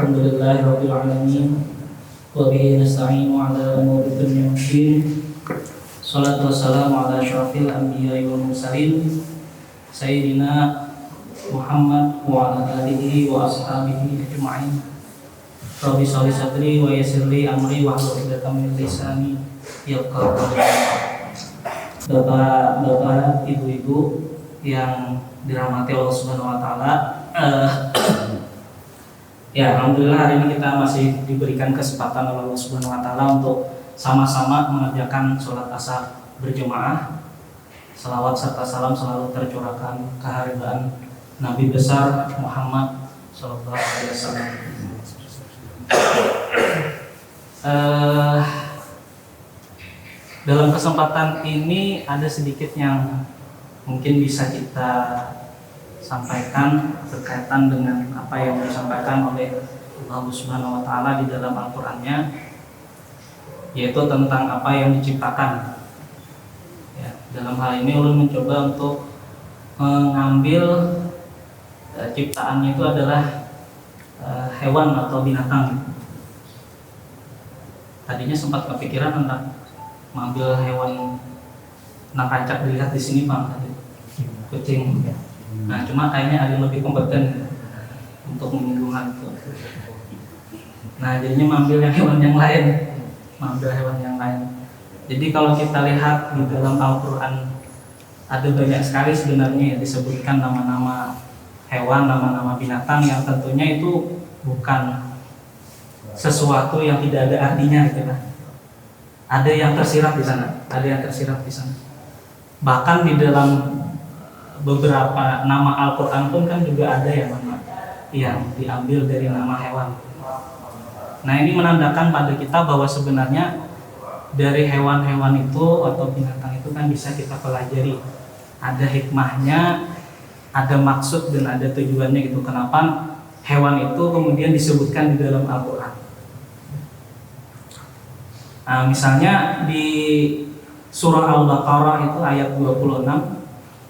Alhamdulillahirabbil alamin wa bihi nasta'inu ala umuri dunya waddin. Shalatu wassalamu ala asyrafil anbiya'i wal mursalin sayyidina Muhammad wa ala alihi wa ashabihi ajma'in. Rabbi sholli sadri wa yassir li amri wa hlul 'uqdatam min lisani yafqahu qawli. Bapak, ibu-ibu yang dirahmati Allah Subhanahu wa taala, ya, alhamdulillah hari ini kita masih diberikan kesempatan oleh Allah Subhanahu wa taala untuk sama-sama mengerjakan sholat asar berjamaah. Salawat serta salam selalu tercurahkan keharibaan Nabi besar Muhammad sallallahu alaihi wasallam. Dalam kesempatan ini ada sedikit yang mungkin bisa kita sampaikan berkaitan dengan apa yang disampaikan oleh Allah Subhanahu wa taala di dalam Al-Qur'annya, yaitu tentang apa yang diciptakan. Ya, dalam hal ini ulun mencoba untuk mengambil ciptaannya itu adalah hewan atau binatang. Tadinya sempat kepikiran tentang mengambil hewan kancak dilihat di sini Pak, kucing. Nah, cuma kayaknya ada yang lebih kompeten untuk menyinggung hal itu. Nah, jadinya mengambil hewan yang lain. Jadi kalau kita lihat di dalam Al-Quran, ada banyak sekali sebenarnya yang disebutkan nama-nama hewan, nama-nama binatang yang tentunya itu bukan sesuatu yang tidak ada artinya gitu kan. Ada yang tersirat di sana, Bahkan di dalam beberapa nama Al-Quran pun kan juga ada yang diambil dari nama hewan. Nah, ini menandakan pada kita bahwa sebenarnya dari hewan-hewan itu atau binatang itu kan bisa kita pelajari. Ada hikmahnya, ada maksud dan ada tujuannya gitu. Kenapa hewan itu kemudian disebutkan di dalam Al-Quran. Nah, misalnya di surah Al-Baqarah itu ayat 26,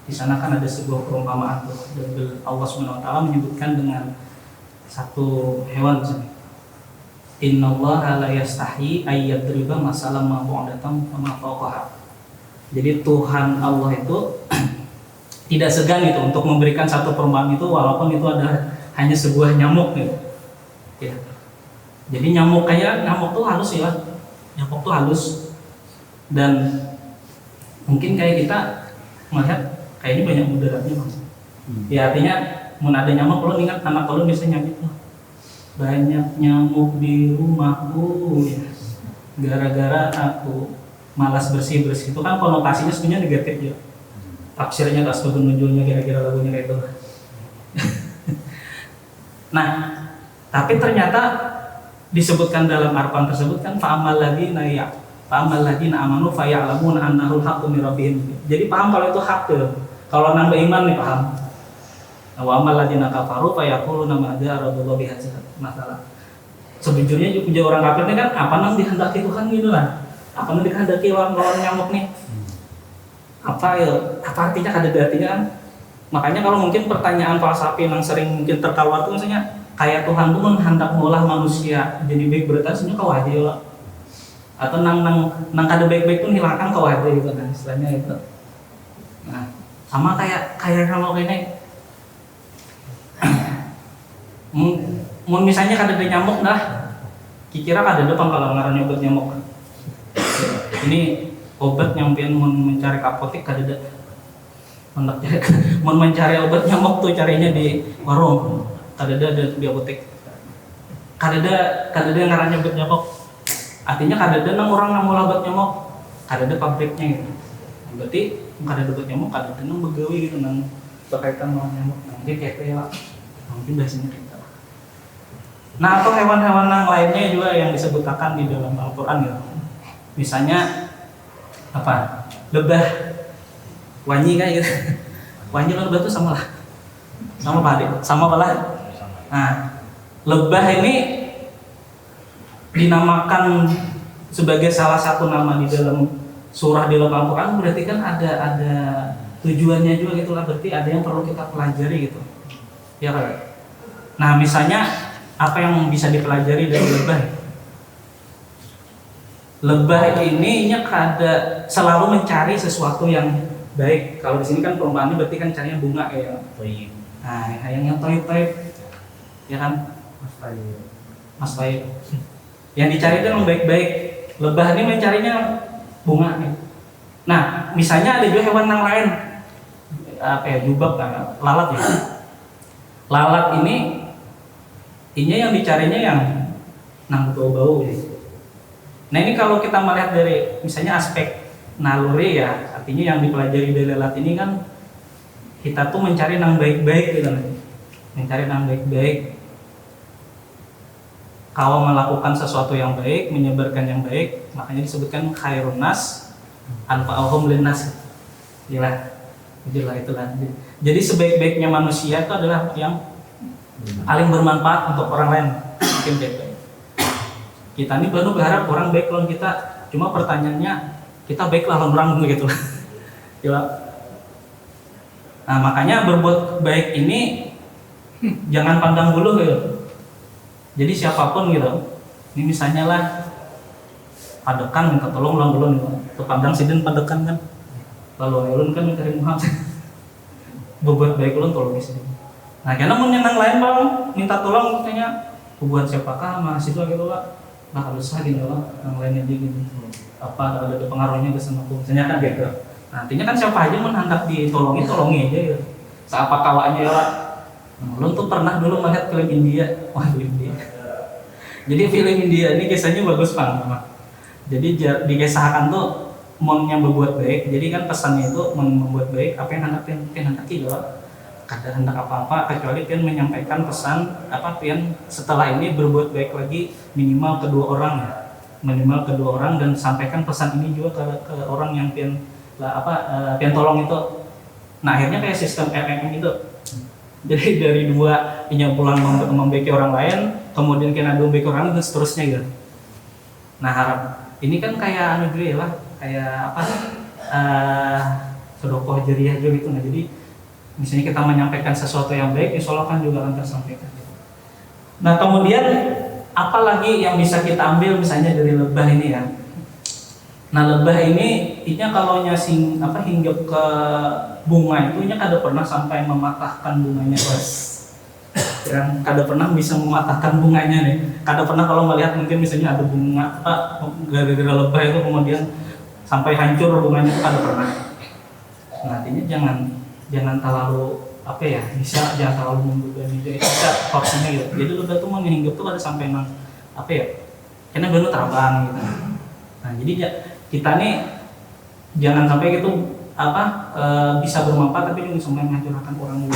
di sana kan ada sebuah perumpamaan tuh, dan Allah Subhanahu wa taala menyebutkan dengan satu hewan misalnya. Innallaha la yastahi ay yadriba masalan ma ba'datan wa ma fawqaha. Jadi Tuhan Allah itu tidak segan itu untuk memberikan satu perumpamaan itu walaupun itu adalah hanya sebuah nyamuk gitu. Ya. Jadi nyamuk tuh halus ya. Nyamuk tuh halus dan mungkin kayak kita melihat kayaknya banyak mudaratnya Mas. Ya artinya mun ada nyamuk, kalau ingat anak kalau bisa nyamuk tuh. Banyak nyamuk di rumahku ya. Gara-gara aku malas bersih-bersih. Itu kan konotasinya sebenarnya negatif ya. Tafsirnya tak sebagai nunjulnya kira-kira lagunya kayak itu. Nah, tapi ternyata disebutkan dalam Al-Qur'an tersebut kan fa'amal ladina amanu faya'lamuna annahul haqqu min rabbihim. Jadi paham kalau itu hak tuh. Kalau nambah iman nih paham. Wa amal ladina kafaru fayaquluna ma ja'alallahu bihadzal masalah. Sejujurnya juga orang kafir ini kan apa nang dihendaki Tuhan gitu lah. Apa nang dikehendaki lawan nyamuk nih. Apa artinya kada artinya kan? Makanya kalau mungkin pertanyaan falsafi yang sering mungkin terkeluar tuh misalnya kayak Tuhan tuh menghendak mengolah manusia jadi baik berarti kau aja lah. Atau nang kada baik-baik tuh hilangkan kau aja gitu kan istilahnya itu. Nah, sama kayak kalau ini mun misalnya kada ada nyamuk dah kira kada depan kalau ngarannya obat nyamuk. Ini obat yang pian mun mencari apotek kada ada. Mun mencari obat nyamuk tuh carinya di warung. Kada ada di apotek. Kada ada ngarannya obat nyamuk. Artinya kada ada nang orang nang ngolah obat nyamuk. Kada ada pabriknya gitu. Berarti kada ada obat nyamuk, kada ada nang begawi gitu nang berkaitan dengan nyamuk. Nah, mungkin kayak itu ya, Pak. Mungkin bahasanya gitu. Nah, atau hewan-hewan yang lainnya juga yang disebutkan di dalam Al-Qur'an gitu. Misalnya apa? Lebah. Wanyi kan gitu. Wanyi dan lebah itu sama lah. Sama Pak Adik. Sama apa lah? Nah, lebah ini dinamakan sebagai salah satu nama di dalam surah di dalam Al-Quran, berarti kan ada tujuannya juga gitu lah, berarti ada yang perlu kita pelajari gitu ya kan. Nah misalnya apa yang bisa dipelajari dari lebah? Lebah ini kada selalu mencari sesuatu yang baik. Kalau di sini kan perumpamannya berarti kan carinya bunga kayak. Nah, yang toib-toib, ya kan? Mas Toib. Yang dicari itu yang baik-baik. Lebah ini mencarinya bunga. Nah, misalnya ada juga hewan yang lain, apa ya, jubab, lalat ya. Lalat ini yang dicarinya yang nang bau-bau gitu. Nah ini kalau kita melihat dari misalnya aspek naluri ya, artinya yang dipelajari dari lalat ini kan kita tuh mencari yang baik-baik gitu, mencari yang baik-baik. Kalau melakukan sesuatu yang baik, menyebarkan yang baik, makanya disebutkan khairun nas anfa'uhum linnas. Itulah. Jadi sebaik-baiknya manusia itu adalah yang paling bermanfaat untuk orang lain. Mungkin gitu. Kita ini baru berharap orang baik lawan kita, cuma pertanyaannya kita baik lawan orang gitu. Nah makanya berbuat baik ini jangan pandang bulu gitu. Jadi siapapun gitu. Ini misalnya lah padekan minta tolong ulang ulun gitu. Kepandang sidin padekan kan. Lalu ulun kan mencari Muhammad. Berbuat baik ulun tolong sidin. Nah karena mau nyenang lain bang minta tolong katanya buat siapakah mahasiswa gitu lah. Nah harus sah gitu lah, yang lainnya aja gitu. Apa ada pengaruhnya ke sana aku, misalnya kan gitu. Nah, artinya kan siapa aja hendak ditolongi aja gitu. Seapa kawannya lah. Lu tuh pernah dulu melihat film India, film India. Jadi film India ini kisahnya bagus banget, jadi dikisahkan tuh monnya berbuat baik. Jadi kan pesannya itu membuat baik, apa yang hendak gitu. Kada hendak apa-apa kecuali pian menyampaikan pesan apa pian setelah ini berbuat baik lagi minimal kedua orang dan sampaikan pesan ini juga ke orang yang pian tolong itu. Nah akhirnya kayak sistem MMM itu. Jadi dari dua ini pulang membaiki orang lain, kemudian kena dua membaiki orang dan seterusnya gitu. Nah harap ini kan kayak kayak apa sedekah jariah juga gitu. Nah jadi misalnya kita menyampaikan sesuatu yang baik, insya Allah kan juga akan tersampaikan. Nah kemudian apalagi yang bisa kita ambil misalnya dari lebah ini ya. Nah lebah ini kalau hinggap ke bunga itu kada pernah sampai mematahkan bunganya bos. Dan kada pernah bisa mematahkan bunganya nih. Kada pernah kalau melihat mungkin misalnya ada bunga gara-gara lebah itu kemudian sampai hancur bunganya, kada pernah. Nah artinya jangan terlalu jangan terlalu membebani diri kita porsinya gitu. Jadi lebah tuh mau hinggap tuh ada sampai karena baru terbang gitu. Nah jadi kita nih jangan sampai gitu bisa bermanfaat tapi juga sampai menghancurkan orang lain.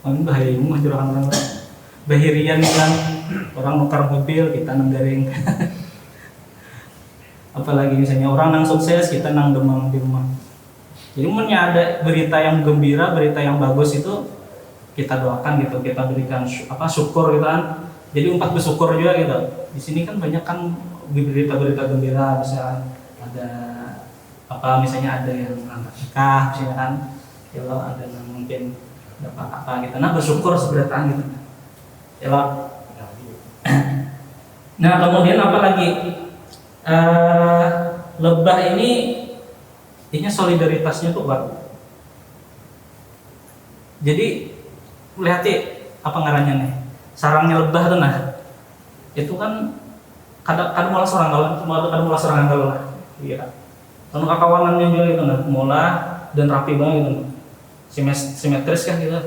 Ini bahaya menghancurkan orang lain. Bahirian kan orang nukar mobil kita nenggaring. Apalagi misalnya orang nang sukses kita nang demam di rumah. Jadi ada berita yang gembira, berita yang bagus itu kita doakan gitu, kita berikan syukur gitu kan. Jadi umpat bersyukur juga gitu. Di sini kan banyak kan berita-berita gembira, bisa ada misalnya ada yang angkat nikah, misalnya kan, kalau ada yang mungkin dapat apa gitu. Nah bersyukur seberataan gitu. Nah kemudian apa lagi? Lebah ini solidaritasnya tuh kuat. Jadi lihat apa ngarannya nih, sarangnya lebah tuh itu kan kadang malah seorang kalau lah, iya. Karena kakawanannya juga itu mula dan rapi banget gitu, simetris kan gitu.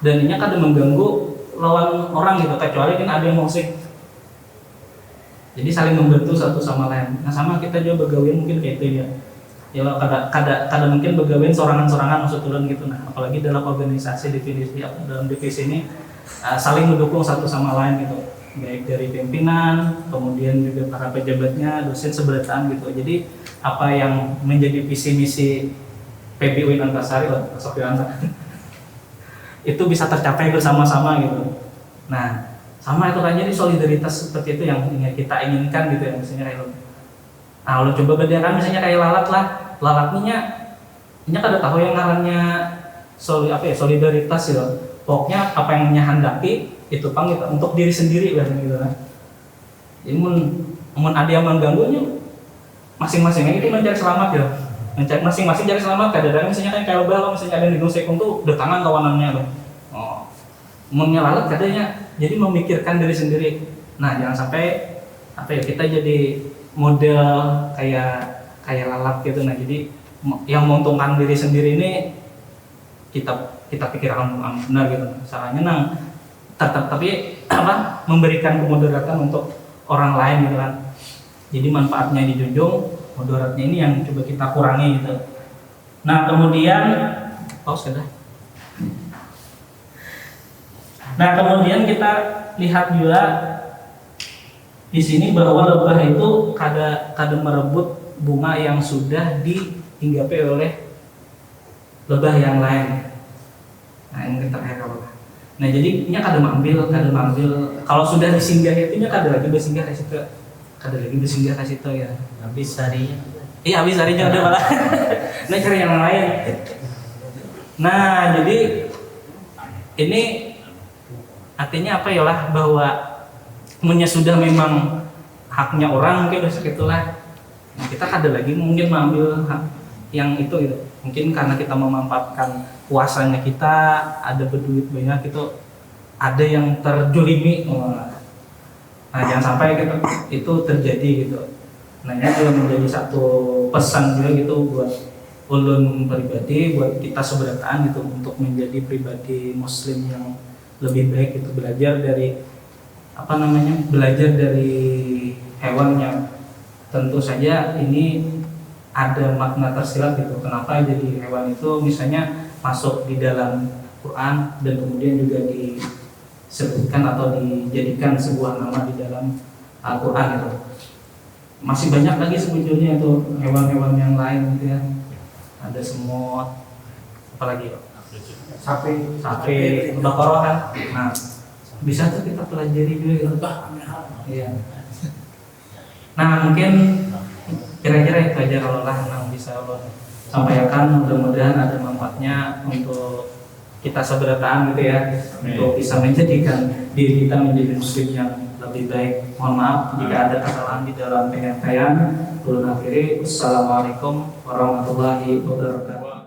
Dan ini kadang mengganggu lawan orang gitu, kecuali kan ada yang musik. Jadi saling membantu satu sama lain. Nah sama kita juga bergaul mungkin kayak itu ya. Ya kada mungkin bergawen sorangan-sorangan maksud turun gitu. Nah apalagi dalam organisasi dalam divisi ini saling mendukung satu sama lain gitu, baik dari pimpinan kemudian juga para pejabatnya, dosen seberataan gitu. Jadi apa yang menjadi visi misi PBUIN Antasari itu bisa tercapai bersama-sama gitu. Nah sama itu kan, jadi solidaritas seperti itu yang kita inginkan gitu ya. Misalnya kayak lo coba bedakan misalnya kayak lalat ini kada tahu yang ngarannya solidaritas gitu. pokoknya apa yang handaki itu pang gitu, untuk diri sendiri kan gitu kan. Jadi mun ada yang mengganggunya masing-masingnya itu mencari selamat ya, mencari masing-masing cari selamat. Kadang-kadang misalnya kan kalau bala misalnya ada yang digosek untuk datangan kawanannya loh. Oh, mun nyalalet kadanya jadi memikirkan diri sendiri. Nah jangan sampai apa ya, kita jadi model kayak lalat gitu. Nah jadi yang menguntungkan diri sendiri ini kita pikirkan benar gitu. Salahnya nang tapi apa, memberikan kemudaratan untuk orang lain gitu kan. Jadi manfaatnya dijunjung, mudaratnya ini yang coba kita kurangi gitu. Nah kemudian sudah. Nah kemudian kita lihat juga di sini bahwa lebah itu kada merebut bunga yang sudah dihinggapi oleh lebah yang lain. Nah ini terakhir kalau. Nah jadi ini kada mengambil. Kalau sudah disinggah itu kada lagi bersinggah ke situ. Kada lagi bersinggah ke situ ya. Habis harinya. Iya habis harinya udah malah. Nah cari yang lain. Nah jadi ini artinya apa ya lah, bahwa punya sudah memang haknya orang mungkin udah segitulah. Nah, kita kada lagi mungkin mengambil hak yang itu gitu. Mungkin karena kita memanfaatkan kuasanya kita, ada berduit banyak itu, ada yang terjolimi. Nah jangan sampai itu terjadi gitu. Nah ini juga menjadi satu pesan juga gitu buat ulun pribadi, buat kita seberataan gitu, untuk menjadi pribadi muslim yang lebih baik gitu. Belajar dari belajar dari hewan yang tentu saja ini ada makna tersirat gitu. Kenapa jadi hewan itu misalnya masuk di dalam Quran dan kemudian juga disebutkan atau dijadikan sebuah nama di dalam Al-Quran gitu. Masih banyak lagi sebetulnya itu hewan-hewan yang lain gitu ya. Ada semut, apalagi sapi, Baqarah kan. Nah, bisa tuh kita pelajari juga gitu. Iya. Nah, mungkin kira-kira itu aja kalau lah yang bisa Allah sampaikan. Mudah-mudahan ada manfaatnya untuk kita seberataan gitu ya, untuk bisa menjadikan diri kita menjadi muslim yang lebih baik. Mohon maaf jika ada kesalahan di dalam penyampaian. Assalamualaikum warahmatullahi wabarakatuh.